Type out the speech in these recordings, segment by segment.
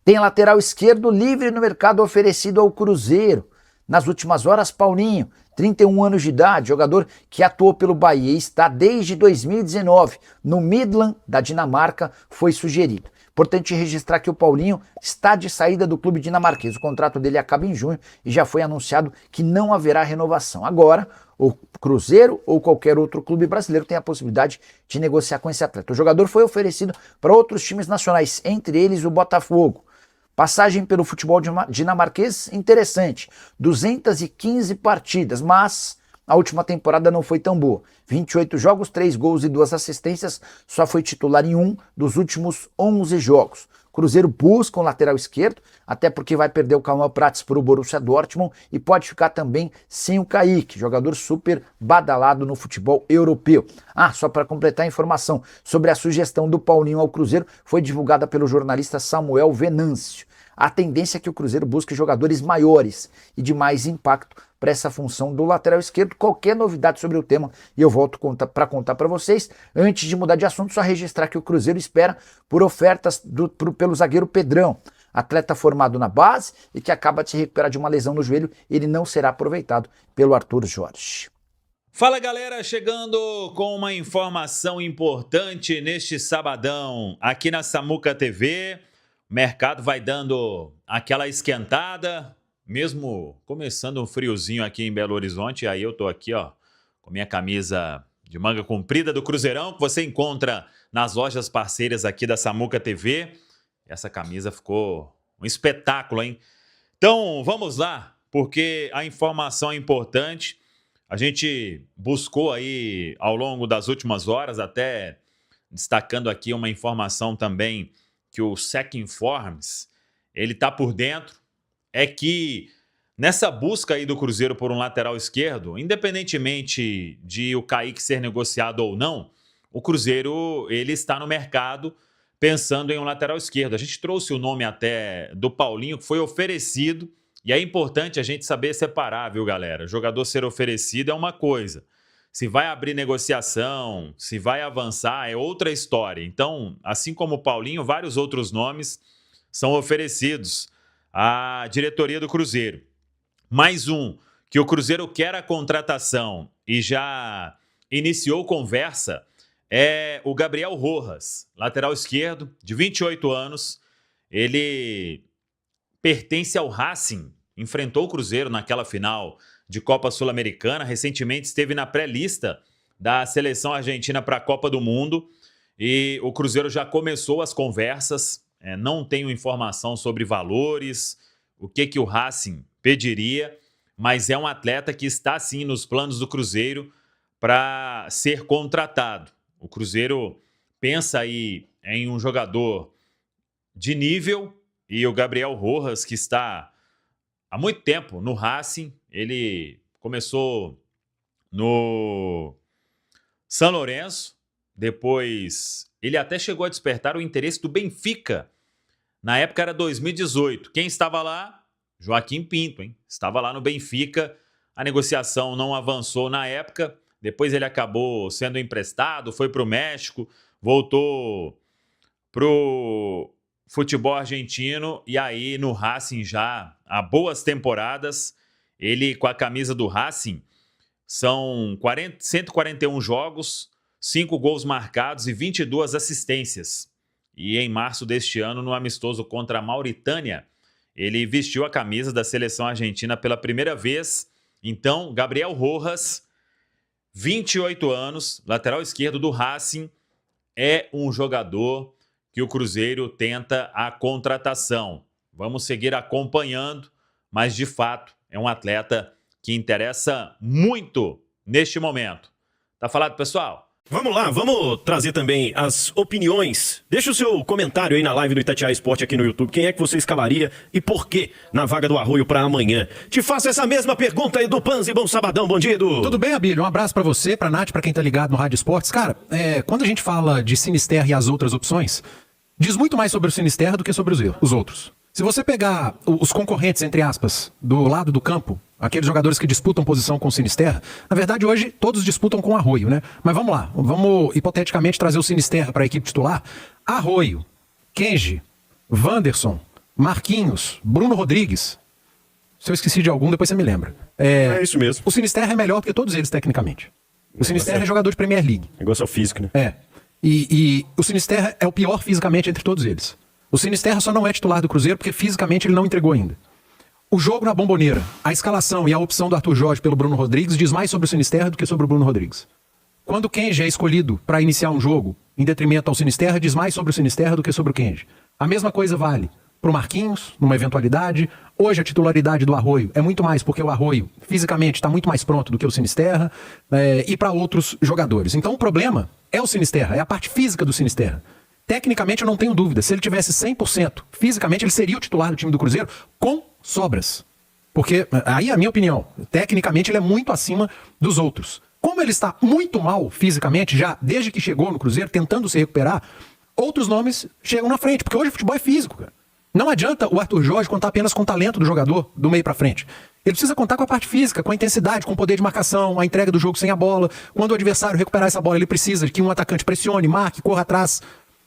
Tem lateral esquerdo livre no mercado oferecido ao Cruzeiro. Nas últimas horas, Paulinho, 31 anos de idade, jogador que atuou pelo Bahia e está desde 2019 no Midland da Dinamarca, foi sugerido. Importante registrar que o Paulinho está de saída do clube dinamarquês. O contrato dele acaba em junho e já foi anunciado que não haverá renovação. Agora, o Cruzeiro ou qualquer outro clube brasileiro tem a possibilidade de negociar com esse atleta. O jogador foi oferecido para outros times nacionais, entre eles o Botafogo. Passagem pelo futebol dinamarquês, interessante, 215 partidas, mas a última temporada não foi tão boa. 28 jogos, 3 gols e 2 assistências, só foi titular em um dos últimos 11 jogos. Cruzeiro busca um lateral esquerdo, até porque vai perder o Cauã Prats para o Borussia Dortmund e pode ficar também sem o Kaique, jogador super badalado no futebol europeu. Só para completar a informação sobre a sugestão do Paulinho ao Cruzeiro, foi divulgada pelo jornalista Samuel Venâncio. A tendência é que o Cruzeiro busque jogadores maiores e de mais impacto para essa função do lateral esquerdo. Qualquer novidade sobre o tema e eu volto para contar para vocês. Antes de mudar de assunto, só registrar que o Cruzeiro espera por ofertas pelo zagueiro Pedrão, atleta formado na base e que acaba de se recuperar de uma lesão no joelho. Ele não será aproveitado pelo Arthur Jorge. Fala galera, chegando com uma informação importante neste sabadão aqui na Samuca TV. O mercado vai dando aquela esquentada, mesmo começando um friozinho aqui em Belo Horizonte. Aí eu tô aqui, ó, com minha camisa de manga comprida do Cruzeirão, que você encontra nas lojas parceiras aqui da Samuca TV. Essa camisa ficou um espetáculo, hein? Então, vamos lá, porque a informação é importante. A gente buscou aí, ao longo das últimas horas, até destacando aqui uma informação também que o SEC Informes, ele tá por dentro, é que nessa busca aí do Cruzeiro por um lateral esquerdo, independentemente de o Kaique ser negociado ou não, o Cruzeiro ele está no mercado pensando em um lateral esquerdo. A gente trouxe o nome até do Paulinho, que foi oferecido, e é importante a gente saber separar, viu, galera? O jogador ser oferecido é uma coisa. Se vai abrir negociação, se vai avançar, é outra história. Então, assim como o Paulinho, vários outros nomes são oferecidos à diretoria do Cruzeiro. Mais um que o Cruzeiro quer a contratação e já iniciou conversa é o Gabriel Rojas, lateral esquerdo, de 28 anos. Ele pertence ao Racing, enfrentou o Cruzeiro naquela final de Copa Sul-Americana, recentemente esteve na pré-lista da seleção argentina para a Copa do Mundo e o Cruzeiro já começou as conversas, não tenho informação sobre valores, o que o Racing pediria, mas é um atleta que está sim nos planos do Cruzeiro para ser contratado. O Cruzeiro pensa aí em um jogador de nível e o Gabriel Rojas, que está há muito tempo no Racing, ele começou no São Lourenço, depois ele até chegou a despertar o interesse do Benfica. Na época era 2018. Quem estava lá? Joaquim Pinto, hein? Estava lá no Benfica. A negociação não avançou na época. Depois ele acabou sendo emprestado, foi para o México, voltou para o futebol argentino e aí no Racing já há boas temporadas. Ele com a camisa do Racing são 141 jogos, 5 gols marcados e 22 assistências. E em março deste ano, no amistoso contra a Mauritânia, ele vestiu a camisa da seleção argentina pela primeira vez. Então, Gabriel Rojas, 28 anos, lateral esquerdo do Racing, é um jogador que o Cruzeiro tenta a contratação. Vamos seguir acompanhando, mas de fato é um atleta que interessa muito neste momento. Tá falado, pessoal? Vamos lá, vamos trazer também as opiniões. Deixa o seu comentário aí na live do Itatiaia Esporte aqui no YouTube. Quem é que você escalaria e por quê na vaga do Arroio para amanhã? Te faço essa mesma pergunta, Edu Panzi. Bom sabadão, bandido. Tudo bem, Abílio? Um abraço pra você, pra Nath, pra quem tá ligado no Rádio Esportes. Cara, quando a gente fala de Sinisterra e as outras opções, diz muito mais sobre o Sinisterra do que sobre os outros. Se você pegar os concorrentes, entre aspas, do lado do campo, aqueles jogadores que disputam posição com o Sinisterra, na verdade hoje todos disputam com o Arroio, né? Mas vamos lá, vamos hipoteticamente trazer o Sinisterra para a equipe titular. Arroio, Kenji, Wanderson, Marquinhos, Bruno Rodrigues. Se eu esqueci de algum, depois você me lembra. É isso mesmo. O Sinisterra é melhor do que todos eles, tecnicamente. O Sinisterra é jogador de Premier League. Negócio é o físico, né? É. E o Sinisterra é o pior fisicamente entre todos eles. O Sinisterra só não é titular do Cruzeiro porque fisicamente ele não entregou ainda. O jogo na Bombonera, a escalação e a opção do Arthur Jorge pelo Bruno Rodrigues diz mais sobre o Sinisterra do que sobre o Bruno Rodrigues. Quando o Kenji é escolhido para iniciar um jogo em detrimento ao Sinisterra, diz mais sobre o Sinisterra do que sobre o Kenji. A mesma coisa vale para o Marquinhos, numa eventualidade. Hoje a titularidade do Arroio é muito mais porque o Arroio fisicamente está muito mais pronto do que o Sinisterra, e para outros jogadores. Então o problema é o Sinisterra, é a parte física do Sinisterra. Tecnicamente eu não tenho dúvida, se ele tivesse 100% fisicamente, ele seria o titular do time do Cruzeiro com sobras. Porque, aí é a minha opinião, tecnicamente ele é muito acima dos outros. Como ele está muito mal fisicamente, já desde que chegou no Cruzeiro, tentando se recuperar, outros nomes chegam na frente, porque hoje o futebol é físico, cara. Não adianta o Arthur Jorge contar apenas com o talento do jogador do meio pra frente. Ele precisa contar com a parte física, com a intensidade, com o poder de marcação, a entrega do jogo sem a bola. Quando o adversário recuperar essa bola, ele precisa de que um atacante pressione, marque, corra atrás.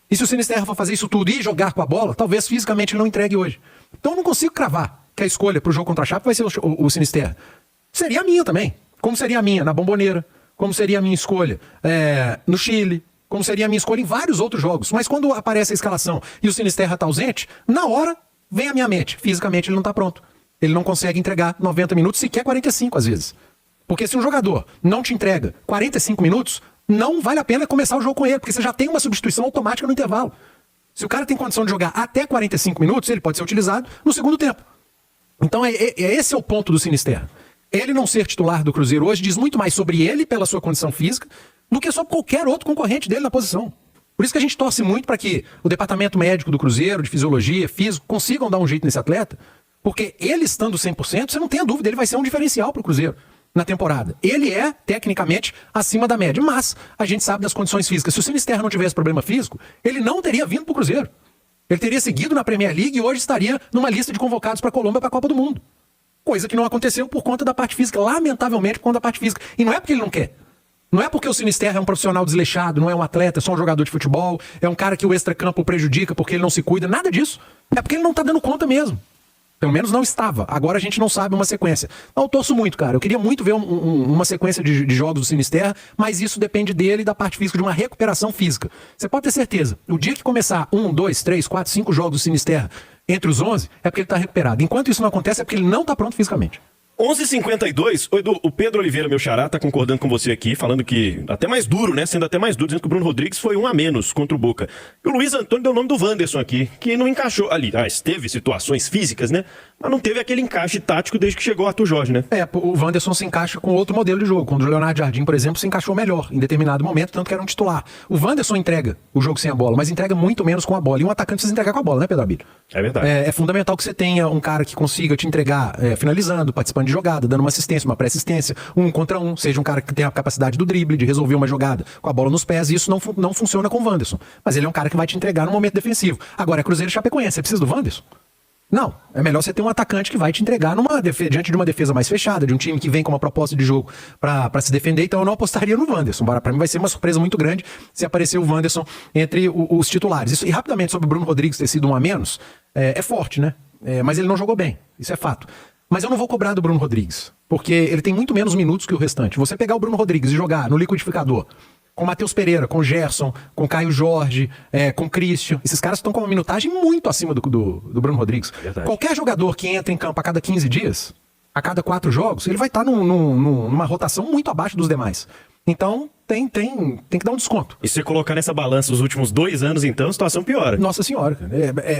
E se o Sinisterra for fazer isso tudo e jogar com a bola, talvez fisicamente ele não entregue hoje. Então eu não consigo cravar que a escolha pro jogo contra a Chape vai ser o Sinisterra. Seria a minha também. Como seria a minha na Bombonera, como seria a minha escolha no Chile, como seria a minha escolha em vários outros jogos. Mas quando aparece a escalação e o Sinisterra tá ausente, na hora vem à minha mente. Fisicamente ele não tá pronto. Ele não consegue entregar 90 minutos, sequer 45 às vezes. Porque se um jogador não te entrega 45 minutos, não vale a pena começar o jogo com ele, porque você já tem uma substituição automática no intervalo. Se o cara tem condição de jogar até 45 minutos, ele pode ser utilizado no segundo tempo. Então esse é o ponto do Sinisterra. Ele não ser titular do Cruzeiro hoje diz muito mais sobre ele, pela sua condição física, do que sobre qualquer outro concorrente dele na posição. Por isso que a gente torce muito para que o departamento médico do Cruzeiro, de fisiologia, físico, consigam dar um jeito nesse atleta, porque ele estando 100%, você não tem a dúvida, ele vai ser um diferencial para o Cruzeiro na temporada. Ele é, tecnicamente, acima da média, mas a gente sabe das condições físicas. Se o Sinisterra não tivesse problema físico, ele não teria vindo para o Cruzeiro. Ele teria seguido na Premier League e hoje estaria numa lista de convocados para a Colômbia para a Copa do Mundo. Coisa que não aconteceu por conta da parte física, lamentavelmente por conta da parte física. E não é porque ele não quer. Não é porque o Sinisterra é um profissional desleixado, não é um atleta, é só um jogador de futebol, é um cara que o extracampo prejudica porque ele não se cuida, nada disso. É porque ele não tá dando conta mesmo. Pelo menos não estava. Agora a gente não sabe uma sequência. Então, eu torço muito, cara. Eu queria muito ver uma sequência de jogos do Sinisterra, mas isso depende dele e da parte física, de uma recuperação física. Você pode ter certeza, o dia que começar 1, 2, 3, 4, 5 jogos do Sinisterra entre os 11, é porque ele tá recuperado. Enquanto isso não acontece, é porque ele não tá pronto fisicamente. 11h52, Edu, o Pedro Oliveira, meu xará, tá concordando com você aqui, falando que até mais duro, né? Sendo até mais duro, dizendo que o Bruno Rodrigues foi um a menos contra o Boca. E o Luiz Antônio deu o nome do Wanderson aqui, que não encaixou ali. Teve situações físicas, né? Mas não teve aquele encaixe tático desde que chegou o Arthur Jorge, né? O Wanderson se encaixa com outro modelo de jogo. Quando o Leonardo Jardim, por exemplo, se encaixou melhor em determinado momento, tanto que era um titular. O Wanderson entrega o jogo sem a bola, mas entrega muito menos com a bola. E um atacante precisa entregar com a bola, né, Pedro Abílio? É verdade. É fundamental que você tenha um cara que consiga te entregar finalizando, participando de jogada, dando uma assistência, uma pré-assistência, 1 contra 1, seja um cara que tenha a capacidade do drible, de resolver uma jogada com a bola nos pés, e isso não funciona com o Wanderson. Mas ele é um cara que vai te entregar no momento defensivo. Agora, é Cruzeiro e Chapecoense, você precisa do Wanderson? Não, é melhor você ter um atacante que vai te entregar diante de uma defesa mais fechada, de um time que vem com uma proposta de jogo pra se defender. Então eu não apostaria no Wanderson. Pra mim vai ser uma surpresa muito grande se aparecer o Wanderson entre os titulares. Isso, e rapidamente sobre o Bruno Rodrigues ter sido um a menos, é forte, né? Mas ele não jogou bem, isso é fato. Mas eu não vou cobrar do Bruno Rodrigues, porque ele tem muito menos minutos que o restante. Você pegar o Bruno Rodrigues e jogar no liquidificador com Matheus Pereira, com Gerson, com Caio Jorge, com Christian, esses caras estão com uma minutagem muito acima do Bruno Rodrigues. Verdade. Qualquer jogador que entra em campo a cada 15 dias, a cada 4 jogos, ele vai estar numa rotação muito abaixo dos demais. Então tem que dar um desconto. E se você colocar nessa balança os últimos 2 anos, então, a situação piora. Nossa senhora,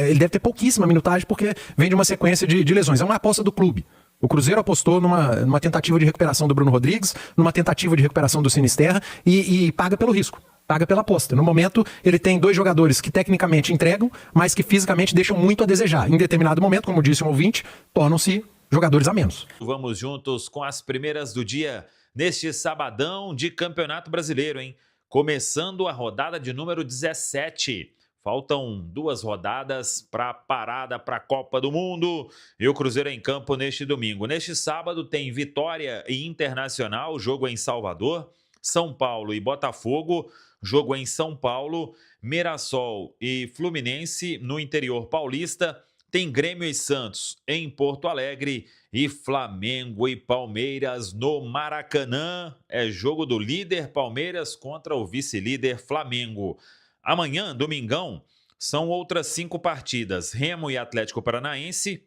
ele deve ter pouquíssima minutagem porque vem de uma sequência de lesões. É uma aposta do clube. O Cruzeiro apostou numa tentativa de recuperação do Bruno Rodrigues, numa tentativa de recuperação do Sinisterra e paga pelo risco, paga pela aposta. No momento, ele tem 2 jogadores que tecnicamente entregam, mas que fisicamente deixam muito a desejar. Em determinado momento, como disse um ouvinte, tornam-se jogadores a menos. Vamos juntos com as primeiras do dia neste sabadão de Campeonato Brasileiro, hein? Começando a rodada de número 17. Faltam 2 rodadas para a parada para a Copa do Mundo e o Cruzeiro em campo neste domingo. Neste sábado tem Vitória e Internacional, jogo em Salvador, São Paulo e Botafogo, jogo em São Paulo, Mirassol e Fluminense no interior paulista, tem Grêmio e Santos em Porto Alegre e Flamengo e Palmeiras no Maracanã. É jogo do líder Palmeiras contra o vice-líder Flamengo. Amanhã, domingão, são outras 5 partidas. Remo e Atlético Paranaense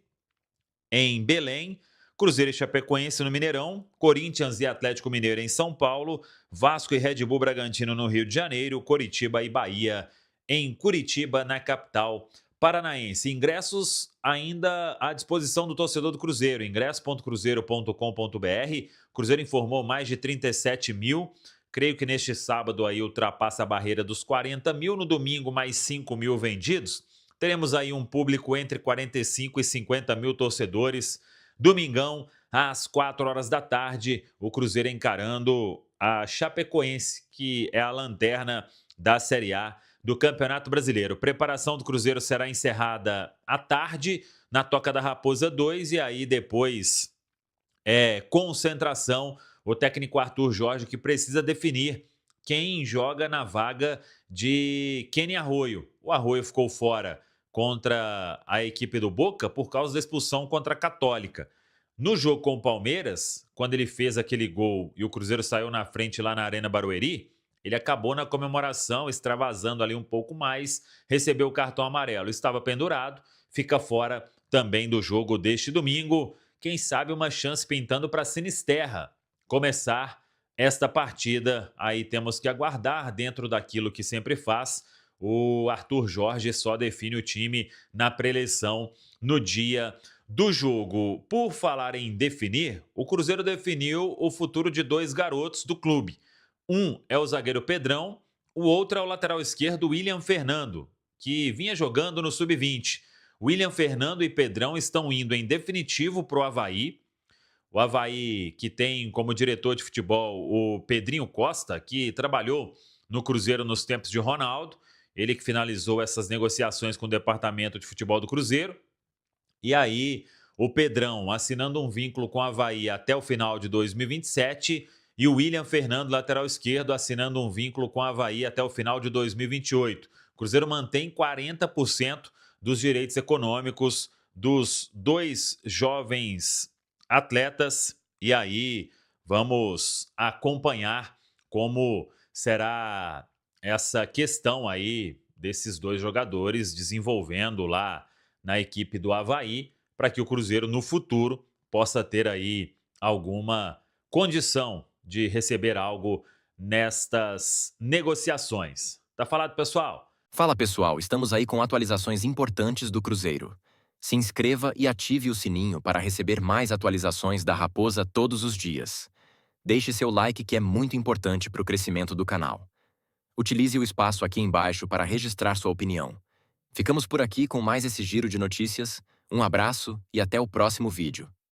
em Belém, Cruzeiro e Chapecoense no Mineirão, Corinthians e Atlético Mineiro em São Paulo, Vasco e Red Bull Bragantino no Rio de Janeiro, Coritiba e Bahia em Curitiba, na capital paranaense. Ingressos ainda à disposição do torcedor do Cruzeiro, ingresso.cruzeiro.com.br. Cruzeiro informou mais de 37 mil. Creio que neste sábado aí ultrapassa a barreira dos 40 mil, no domingo mais 5 mil vendidos. Teremos aí um público entre 45 e 50 mil torcedores. Domingão, às 4 horas da tarde, o Cruzeiro encarando a Chapecoense, que é a lanterna da Série A do Campeonato Brasileiro. Preparação do Cruzeiro será encerrada à tarde, na Toca da Raposa 2, e aí depois concentração. O técnico Arthur Jorge, que precisa definir quem joga na vaga de Kenny Arroyo. O Arroyo ficou fora contra a equipe do Boca por causa da expulsão contra a Católica. No jogo com o Palmeiras, quando ele fez aquele gol e o Cruzeiro saiu na frente lá na Arena Barueri, ele acabou na comemoração, extravasando ali um pouco mais, recebeu o cartão amarelo, estava pendurado, fica fora também do jogo deste domingo. Quem sabe uma chance pintando para a Sinisterra começar esta partida. Aí temos que aguardar, dentro daquilo que sempre faz. O Arthur Jorge só define o time na pré-eleição no dia do jogo. Por falar em definir, o Cruzeiro definiu o futuro de 2 garotos do clube. Um é o zagueiro Pedrão, o outro é o lateral esquerdo William Fernando, que vinha jogando no Sub-20. William Fernando e Pedrão estão indo em definitivo para o Avaí. O Avaí, que tem como diretor de futebol o Pedrinho Costa, que trabalhou no Cruzeiro nos tempos de Ronaldo. Ele que finalizou essas negociações com o departamento de futebol do Cruzeiro. E aí, o Pedrão assinando um vínculo com o Avaí até o final de 2027 e o William Fernando, lateral esquerdo, assinando um vínculo com o Avaí até o final de 2028. O Cruzeiro mantém 40% dos direitos econômicos dos 2 jovens atletas, e aí vamos acompanhar como será essa questão aí desses 2 jogadores desenvolvendo lá na equipe do Avaí, para que o Cruzeiro no futuro possa ter aí alguma condição de receber algo nestas negociações. Tá falado, pessoal? Fala pessoal, estamos aí com atualizações importantes do Cruzeiro. Se inscreva e ative o sininho para receber mais atualizações da Raposa todos os dias. Deixe seu like, que é muito importante para o crescimento do canal. Utilize o espaço aqui embaixo para registrar sua opinião. Ficamos por aqui com mais esse giro de notícias. Um abraço e até o próximo vídeo.